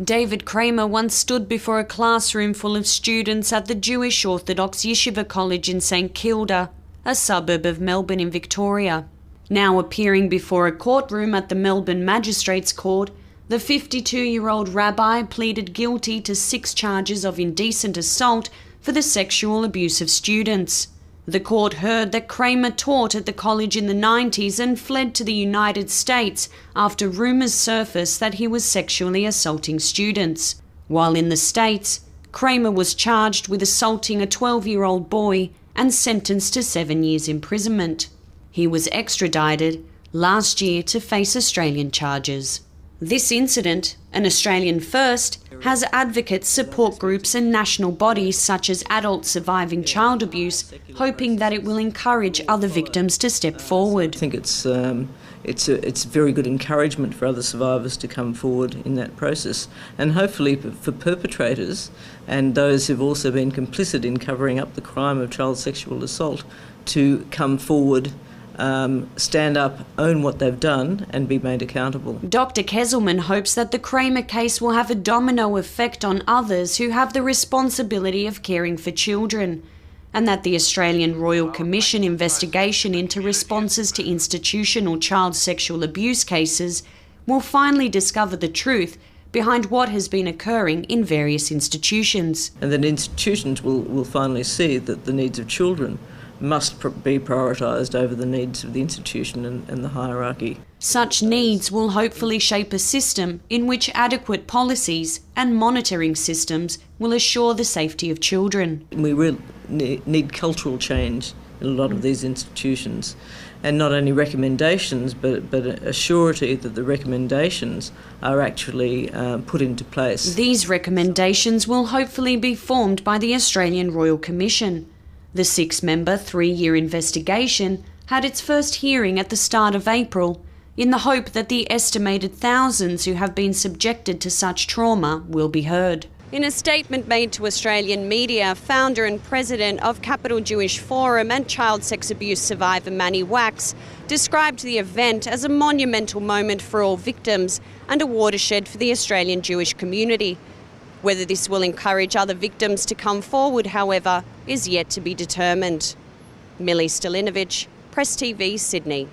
David Kramer once stood before a classroom full of students at the Jewish Orthodox Yeshiva College in St Kilda, a suburb of Melbourne in Victoria. Now appearing before a courtroom at the Melbourne Magistrates Court, the 52-year-old rabbi pleaded guilty to 6 charges of indecent assault for the sexual abuse of students. The court heard that Kramer taught at the college in the 90s and fled to the United States after rumours surfaced that he was sexually assaulting students. While in the States, Kramer was charged with assaulting a 12-year-old boy and sentenced to 7 years imprisonment. He was extradited last year to face Australian charges. This incident, an Australian first, has advocates, support groups and national bodies such as Adults Surviving Child Abuse, hoping that it will encourage other victims to step forward. I think it's very good encouragement for other survivors to come forward in that process, and hopefully for perpetrators and those who've also been complicit in covering up the crime of child sexual assault to come forward, stand up, own what they've done and be made accountable. Dr. Kesselman hopes that the Kramer case will have a domino effect on others who have the responsibility of caring for children, and that the Australian Royal Commission investigation into responses to institutional child sexual abuse cases will finally discover the truth behind what has been occurring in various institutions. And that institutions will finally see that the needs of children must be prioritised over the needs of the institution and the hierarchy. Such needs will hopefully shape a system in which adequate policies and monitoring systems will assure the safety of children. We really need cultural change in a lot of these institutions, and not only recommendations but a surety that the recommendations are actually put into place. These recommendations will hopefully be formed by the Australian Royal Commission. The 6-member 3-year investigation had its first hearing at the start of April, in the hope that the estimated thousands who have been subjected to such trauma will be heard. In a statement made to Australian media, founder and president of Capital Jewish Forum and child sex abuse survivor Manny Wax described the event as a monumental moment for all victims and a watershed for the Australian Jewish community. Whether this will encourage other victims to come forward, however, is yet to be determined. Millie Stalinovic, Press TV, Sydney.